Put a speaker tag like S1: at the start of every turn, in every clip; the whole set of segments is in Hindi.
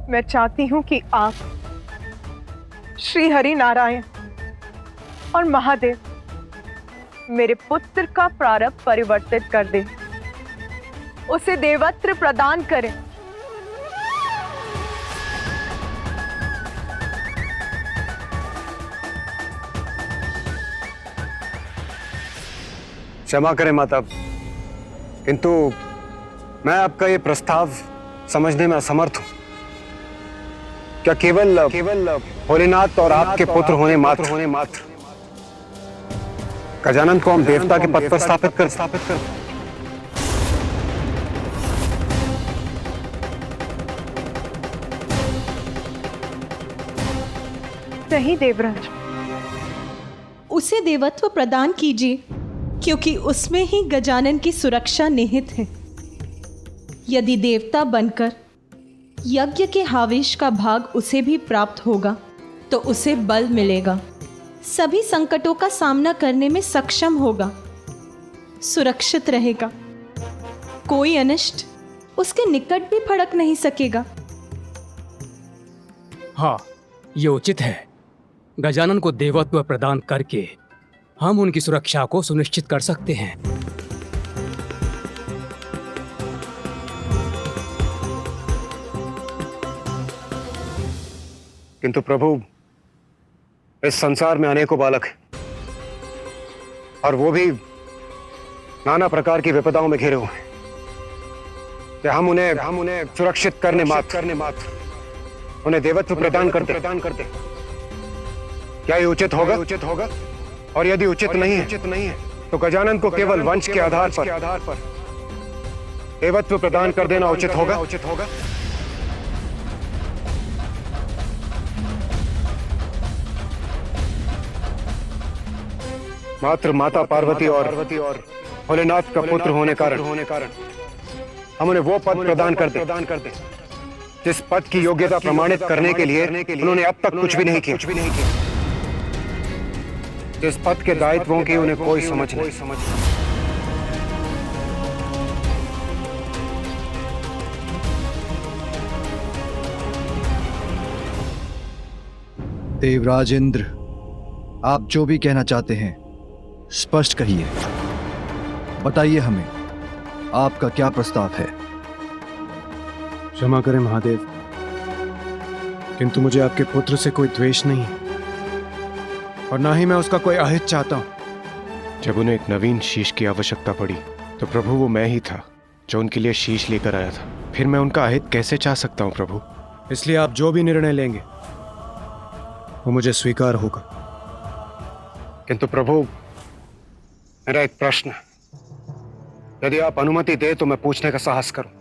S1: मैं चाहती हूं कि आप श्री हरि नारायण और महादेव मेरे पुत्र का प्रारब्ध परिवर्तित कर दें, उसे देवत्व प्रदान करें।
S2: क्षमा करें माता, किंतु मैं आपका ये प्रस्ताव समझने में असमर्थ हूं। क्या केवल भोलेनाथ और आपके पुत्र होने मात्र गजानन को हम देवता के पद पर स्थापित कर
S1: नहीं देवराज,
S3: उसे देवत्व प्रदान कीजिए, क्योंकि उसमें ही गजानन की सुरक्षा निहित है। यदि देवता बनकर यज्ञ के हावेश का भाग उसे भी प्राप्त होगा तो उसे बल मिलेगा, सभी संकटों का सामना करने में सक्षम होगा, सुरक्षित रहेगा, कोई अनिष्ट उसके निकट भी फड़क नहीं सकेगा।
S4: हाँ, ये उचित है। गजानन को देवत्व प्रदान करके हम उनकी सुरक्षा को सुनिश्चित कर सकते हैं।
S2: किंतु प्रभु, इस संसार में अनेकों बालक हैं और वो भी नाना प्रकार की विपदाओं में घिरे हुए हैं। क्या हम उन्हें सुरक्षित करने मात्र उन्हें देवत्व प्रदान करते क्या ये उचित होगा? और यदि उचित नहीं है तो गजानन को केवल वंश के आधार पर देवत्व प्रदान कर देना उचित होगा। मात्र माता पार्वती और भोलेनाथ का पुत्र होने कारण हम उन्हें वो पद प्रदान करते जिस पद की योग्यता प्रमाणित करने के लिए उन्होंने अब तक कुछ भी नहीं किया। जिस पद के दायित्वों की उन्हें कोई समझ नहीं।
S5: देवराज इंद्र, आप जो भी कहना चाहते हैं स्पष्ट कहिए। बताइए हमें, आपका क्या प्रस्ताव है?
S6: क्षमा करें महादेव, किंतु मुझे आपके पुत्र से कोई द्वेष नहीं है और ना ही मैं उसका कोई अहित चाहता हूं।
S7: जब उन्हें एक नवीन शीश की आवश्यकता पड़ी तो प्रभु वो मैं ही था जो उनके लिए शीश लेकर आया था। फिर मैं उनका अहित कैसे चाह सकता हूं प्रभु?
S6: इसलिए आप जो भी निर्णय लेंगे वो मुझे स्वीकार होगा।
S2: किंतु प्रभु, मेरा एक प्रश्न है। यदि आप अनुमति दे तो मैं पूछने का साहस करूं।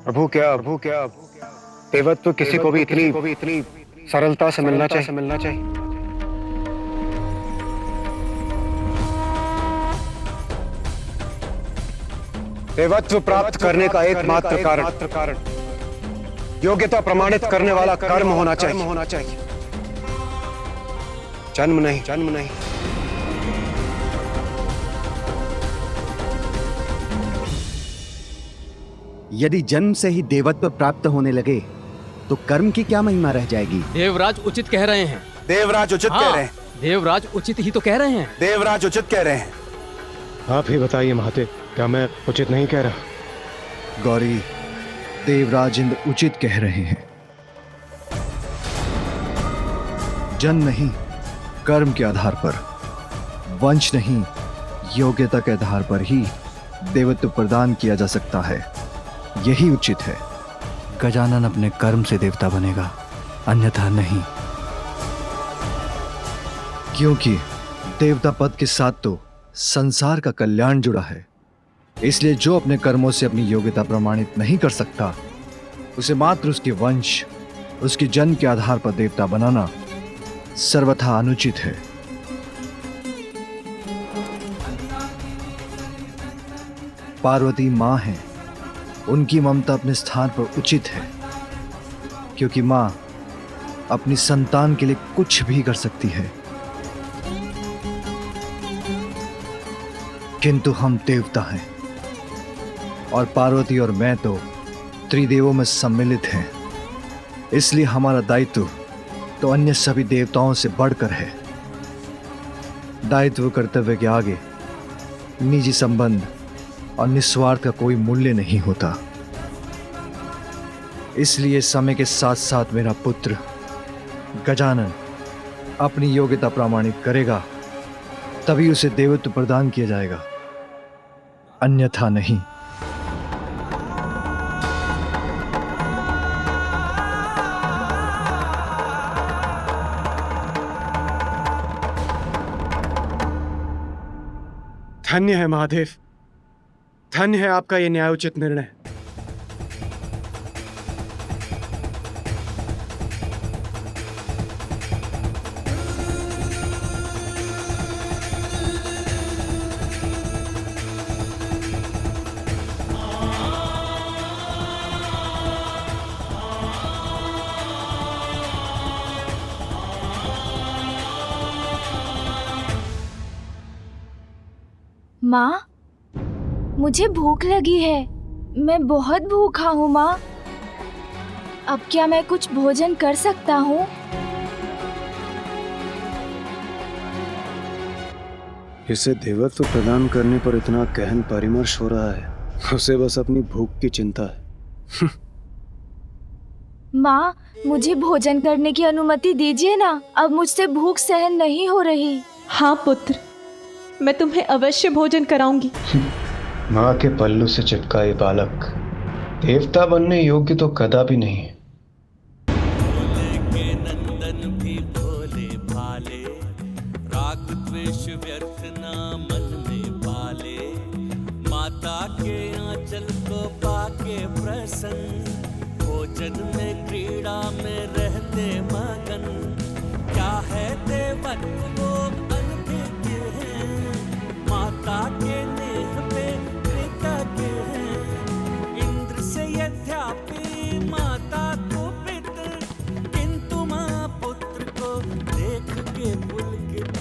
S2: प्रभु, क्या देवत्व किसी को भी इतनी सरलता से मिलना चाहिए? देवत्व प्राप्त करने का एकमात्र कारण योग्यता प्रमाणित करने वाला कर्म होना चाहिए, जन्म नहीं।
S8: यदि जन्म से ही देवत्व प्राप्त होने लगे तो कर्म की क्या महिमा रह जाएगी?
S4: देवराज उचित कह रहे हैं।
S9: देवराज उचित कह रहे हैं।
S4: देवराज उचित ही तो कह रहे हैं।
S9: देवराज उचित कह रहे हैं।
S7: आप ही बताइए महादेव, क्या मैं उचित नहीं कह रहा?
S5: गौरी, देवराज इंद्र उचित कह रहे हैं। जन्म नहीं, कर्म के आधार पर, वंश नहीं, योग्यता के आधार पर ही देवत्व प्रदान किया जा सकता है। यही उचित है।
S8: गजानन अपने कर्म से देवता बनेगा, अन्यथा नहीं।
S5: क्योंकि देवता पद के साथ तो संसार का कल्याण जुड़ा है। इसलिए जो अपने कर्मों से अपनी योग्यता प्रमाणित नहीं कर सकता, उसे मात्र उसके वंश, उसके जन्म के आधार पर देवता बनाना सर्वथा अनुचित है। पार्वती मां है, उनकी ममता अपने स्थान पर उचित है, क्योंकि मां अपनी संतान के लिए कुछ भी कर सकती है। किंतु हम देवता हैं और पार्वती और मैं तो त्रिदेवों में सम्मिलित हैं। इसलिए हमारा दायित्व तो अन्य सभी देवताओं से बढ़कर है। दायित्व कर्तव्य के आगे निजी संबंध और निस्वार्थ का कोई मूल्य नहीं होता। इसलिए समय के साथ साथ मेरा पुत्र गजानन अपनी योग्यता प्रमाणित करेगा, तभी उसे देवत्व प्रदान किया जाएगा, अन्यथा नहीं।
S6: धन्य है महादेव, धन्य है आपका यह न्यायोचित निर्णय।
S10: माँ, मुझे भूख लगी है। मैं बहुत भूखा हूँ माँ। अब क्या मैं कुछ भोजन कर सकता हूँ?
S6: इसे देवत्व प्रदान करने पर इतना गहन परामर्श हो रहा है, उसे बस अपनी भूख की चिंता है।
S10: माँ, मुझे भोजन करने की अनुमति दीजिए ना। अब मुझसे भूख सहन नहीं हो रही।
S3: हाँ पुत्र, मैं तुम्हें अवश्य भोजन कराऊंगी।
S7: माँ के पल्लू से चिपका ये बालक देवता बनने योग्य तो कदापि नहीं है।
S11: भोले के नंदन भी भोले भाले, राग द्वेष व्यर्थ ना मन में पाले। माता के आंचल को पाके प्रसन्न, भोजन में क्रीड़ा में रहते मगन। क्या है देवत्व वो अनभिज्ञ है, माता के नेह पे कृतज्ञ है। इंद्र से यद्यपि माता कुपित, किंतु माँ पुत्र को देख के पुलकित।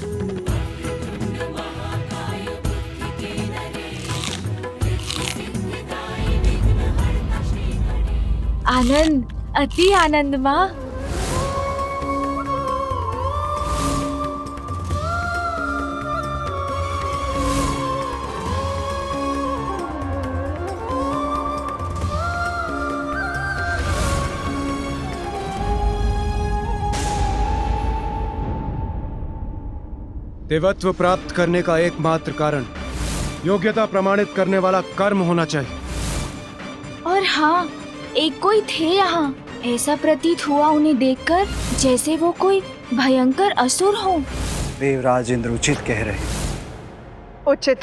S10: आनंद, अति आनंद माँ।
S6: देवत्व प्राप्त करने का एकमात्र कारण योग्यता प्रमाणित करने वाला कर्म होना चाहिए।
S10: और हाँ, एक कोई थे यहाँ। ऐसा प्रतीत हुआ उन्हें देखकर जैसे वो कोई भयंकर असुर हो।
S8: देवराज इंद्र उचित कह रहे हैं।
S1: उचित।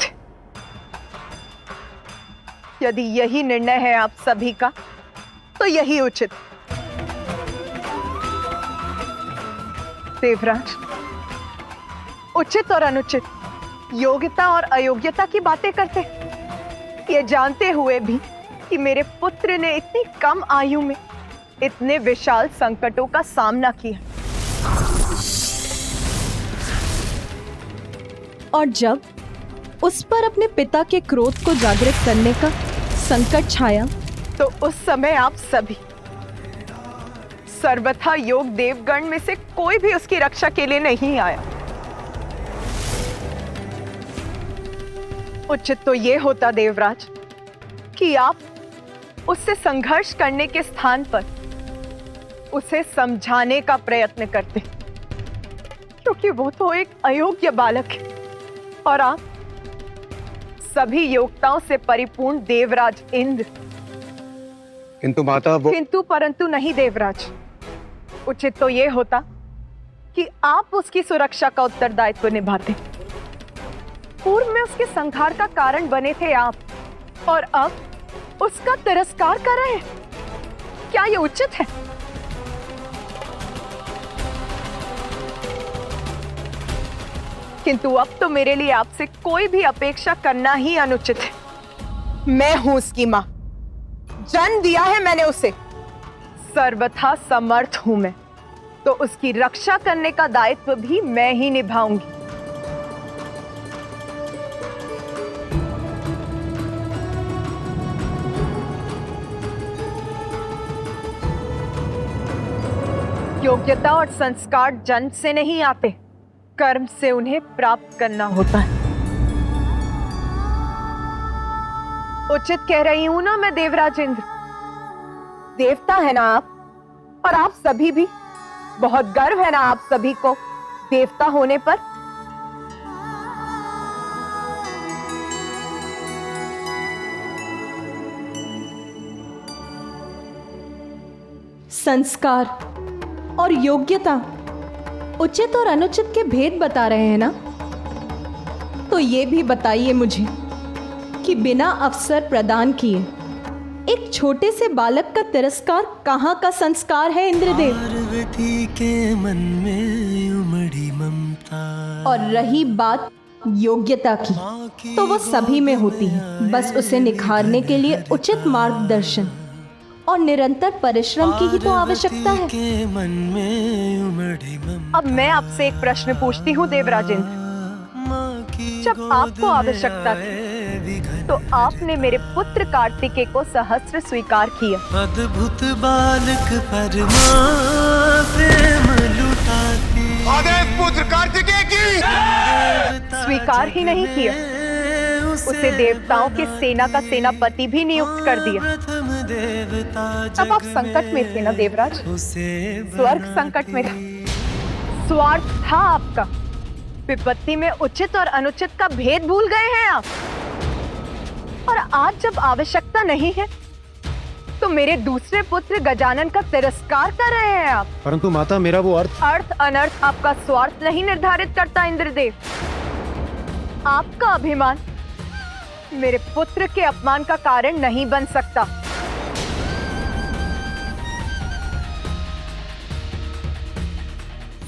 S1: यदि यही निर्णय है आप सभी का, तो यही उचित। देवराज, उचित और अनुचित, योग्यता और अयोग्यता की बातें करते, ये जानते हुए भी कि मेरे पुत्र ने इतनी कम आयु में इतने विशाल संकटों का सामना किया।
S3: और जब उस पर अपने पिता के क्रोध को जागृत करने का संकट छाया,
S1: तो उस समय आप सभी सर्वथा योग देवगण में से कोई भी उसकी रक्षा के लिए नहीं आया। उचित तो ये होता देवराज कि आप उससे संघर्ष करने के स्थान पर उसे समझाने का प्रयत्न करते, क्योंकि वो तो एक अयोग्य बालक है और आप सभी योग्यताओं से परिपूर्ण देवराज इंद्र।
S2: किंतु माता वो
S1: किंतु परंतु नहीं देवराज। उचित तो ये होता कि आप उसकी सुरक्षा का उत्तरदायित्व निभाते। पूर्व में उसके संहार का कारण बने थे आप, और अब उसका तिरस्कार कर रहे हैं। क्या ये उचित है? किंतु अब तो मेरे लिए आपसे कोई भी अपेक्षा करना ही अनुचित है। मैं हूं उसकी मां, जन्म दिया है मैंने उसे, सर्वथा समर्थ हूं मैं, तो उसकी रक्षा करने का दायित्व भी मैं ही निभाऊंगी। योग्यता और संस्कार जन्म से नहीं आते, कर्म से उन्हें प्राप्त करना होता है। उचित कह रही हूं ना मैं देवराज इंद्र? देवता है ना आप, और आप सभी भी। बहुत गर्व है ना आप सभी को देवता होने पर।
S3: संस्कार और योग्यता उचित और अनुचित के भेद बता रहे हैं ना? तो ये भी बताइए मुझे कि बिना अवसर प्रदान किए एक छोटे से बालक का तिरस्कार कहाँ का संस्कार है इंद्रदेव?
S11: पार्वती के मन में उमड़ी ममता।
S3: और रही बात योग्यता की, तो वो सभी में होती है। बस उसे निखारने के लिए उचित मार्गदर्शन और निरंतर परिश्रम की ही तो आवश्यकता है।
S1: अब मैं आपसे एक प्रश्न पूछती हूँ देवराजेंद्र। जब आपको आवश्यकता थी तो आपने मेरे पुत्र कार्तिकेय को सहस्त्र स्वीकार किया।
S11: अद्भुत बालक परमा प्रेम लुटाती।
S9: महादेव पुत्र कार्तिकेय की
S1: स्वीकार ही नहीं किया, उसे देवताओं की सेना का सेनापति भी नियुक्त कर दिया। तब आप संकट में थे ना देवराज? स्वर्ग संकट में था। स्वार्थ था आपका। विपत्ति में उचित और अनुचित का भेद भूल गए हैं आप। और आज जब आवश्यकता नहीं है तो मेरे दूसरे पुत्र गजानन का तिरस्कार कर रहे हैं आप।
S6: परंतु माता, मेरा वो अर्थ
S1: अनर्थ आपका स्वार्थ नहीं निर्धारित करता इंद्रदेव। आपका अभिमान मेरे पुत्र के अपमान का कारण नहीं बन सकता।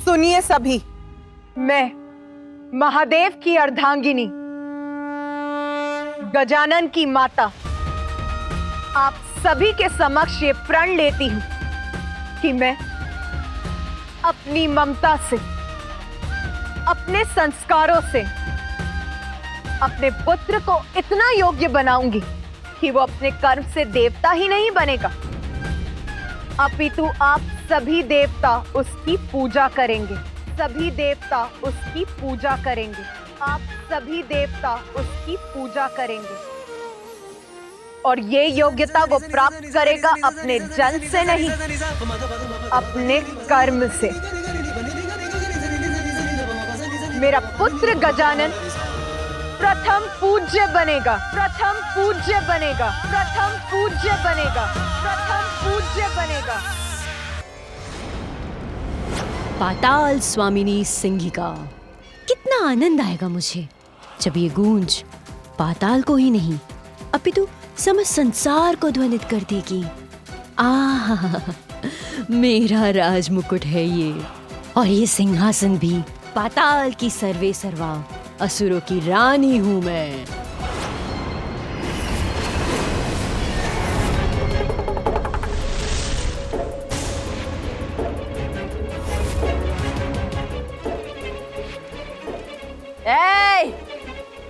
S1: सुनिए सभी, मैं महादेव की अर्धांगिनी गजानन की माता आप सभी के समक्ष ये प्रण लेती हूं कि मैं अपनी ममता से, अपने संस्कारों से अपने पुत्र को इतना योग्य बनाऊंगी कि वो अपने कर्म से देवता ही नहीं बनेगा, अपितु आप सभी देवता उसकी पूजा करेंगे। सभी देवता उसकी पूजा करेंगे। आप सभी देवता उसकी पूजा करेंगे। और ये योग्यता वो प्राप्त करेगा अपने जन्म से नहीं, अपने कर्म से। मेरा पुत्र गजानन प्रथम पूज्य बनेगा, प्रथम पूज्य बनेगा, प्रथम पूज्य बनेगा, प्रथम पूज्य बनेगा।
S12: पाताल स्वामिनी सिंहिका। कितना आनंद आएगा मुझे जब ये गूंज पाताल को ही नहीं अपितु समस्त संसार को ध्वनित कर देगी। आहा, मेरा राज मुकुट है ये, और ये सिंहासन भी। पाताल की सर्वे सर्वा, असुरों की रानी हूं मैं।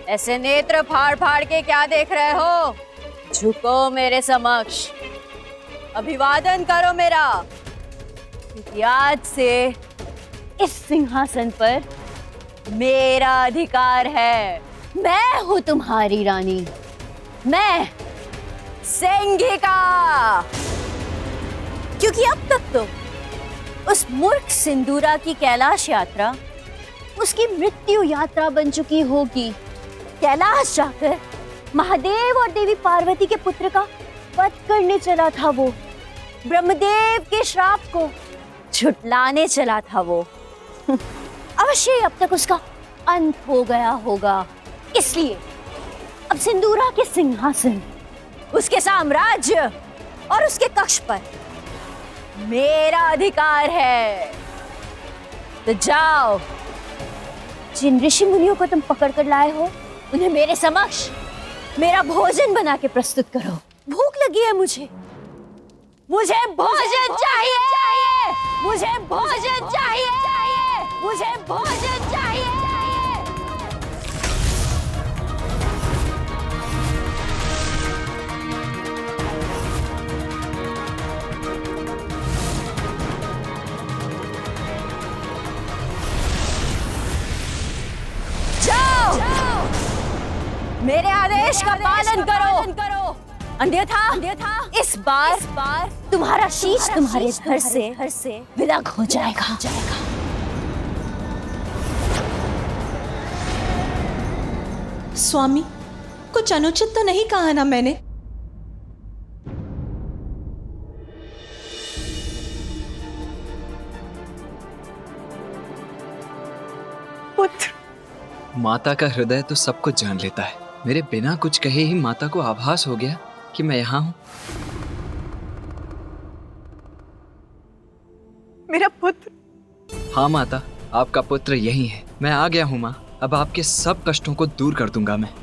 S12: ऐसे नेत्र फाड़ फाड़ के क्या देख रहे हो? झुको मेरे समक्ष, अभिवादन करो मेरा, क्योंकि आज से इस सिंहासन पर मेरा अधिकार है। मैं हूं तुम्हारी रानी, मैं सिंहिका। क्योंकि अब तक तो उस मूर्ख सिंदूरा की कैलाश यात्रा उसकी मृत्यु यात्रा बन चुकी होगी। कैलाश जाकर महादेव और देवी पार्वती के पुत्र का वध करने चला था वो। ब्रह्मदेव के श्राप को झुटलाने चला था वो। अवश्य अब तक उसका अंत हो गया होगा। इसलिए अब सिंदूरा के सिंहासन, उसके साम्राज्य और उसके कक्ष पर मेरा अधिकार है। तो जाओ, जिन ऋषि मुनियों को तुम पकड़ कर लाए हो उन्हें मेरे समक्ष मेरा भोजन बना के प्रस्तुत करो। भूख लगी है मुझे, मुझे भोजन चाहिए, मुझे भोजन चाहिए, मुझे भोजन चाहिए। मेरे आदेश का पालन करो, अन्यथा इस बार तुम्हारा शीश तुम्हारे घर से विलग हो जाएगा।
S3: स्वामी, कुछ अनुचित तो नहीं कहा ना मैंने?
S1: पुत्र,
S13: माता का हृदय तो सब कुछ जान लेता है। मेरे बिना कुछ कहे ही माता को आभास हो गया कि मैं यहाँ हूँ।
S1: मेरा पुत्र।
S13: हाँ माता, आपका पुत्र यही है। मैं आ गया हूँ माँ। अब आपके सब कष्टों को दूर कर दूंगा मैं।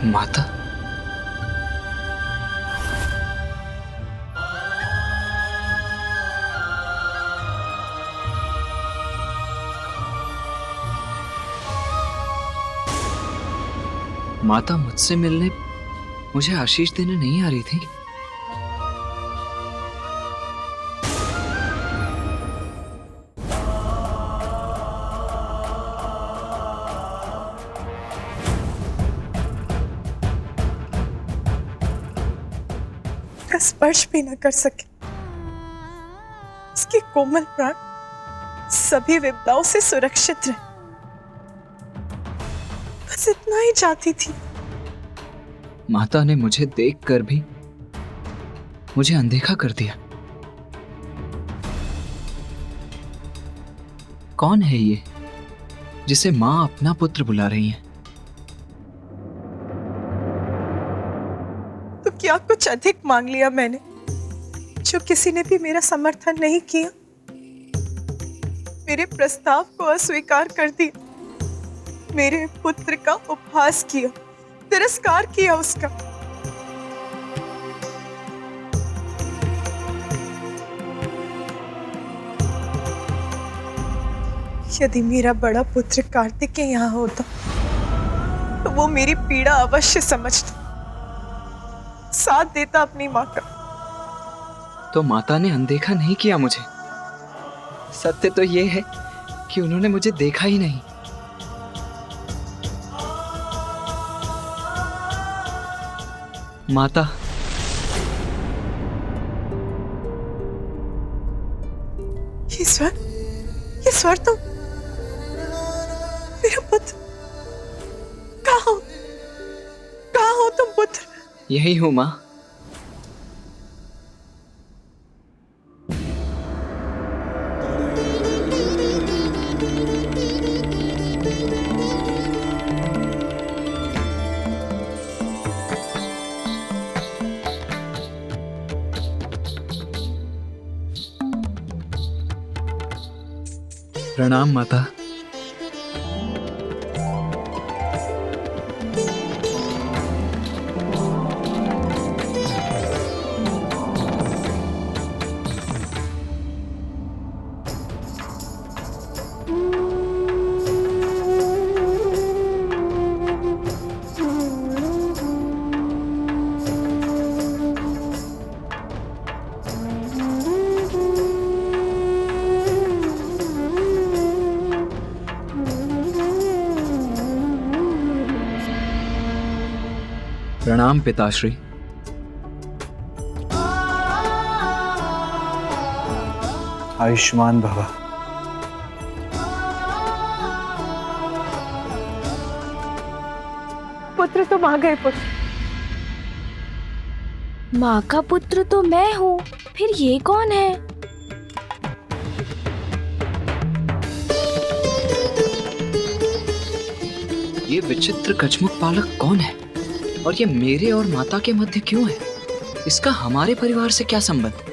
S13: माता, माता मुझसे मिलने मुझे आशीष देने नहीं आ रही थी?
S1: स्पर्श भी न कर सके। उसके कोमल प्राण सभी विपदाओं से सुरक्षित रहे, बस इतना ही चाहती थी।
S13: माता ने मुझे देखकर भी मुझे अनदेखा कर दिया। कौन है ये जिसे मां अपना पुत्र बुला रही है?
S1: तो क्या कुछ अधिक मांग लिया मैंने, जो किसी ने भी मेरा समर्थन नहीं किया? मेरे प्रस्ताव को अस्वीकार कर दिया, मेरे पुत्र का उपहास किया, तिरस्कार किया उसका। यदि मेरा बड़ा पुत्र कार्तिकेय यहाँ होता तो वो मेरी पीड़ा अवश्य समझता, साथ देता अपनी माँ का।
S13: तो माता ने अनदेखा नहीं किया मुझे। सत्य तो ये है कि उन्होंने मुझे देखा ही नहीं। माता,
S1: ये स्वर तो मेरा पुत्र। कहाँ हो तुम पुत्र?
S13: यही हूं मां। प्रणाम माता। प्रणाम पिताश्री।
S5: आयुष्मान भव।
S1: पुत्र तुम आ गए। पुत्र,
S10: माँ का पुत्र तो मैं हूँ, फिर ये कौन है?
S13: ये विचित्र कछमुख बालक कौन है और ये मेरे और माता के मध्य क्यों है? इसका हमारे परिवार से क्या संबंध?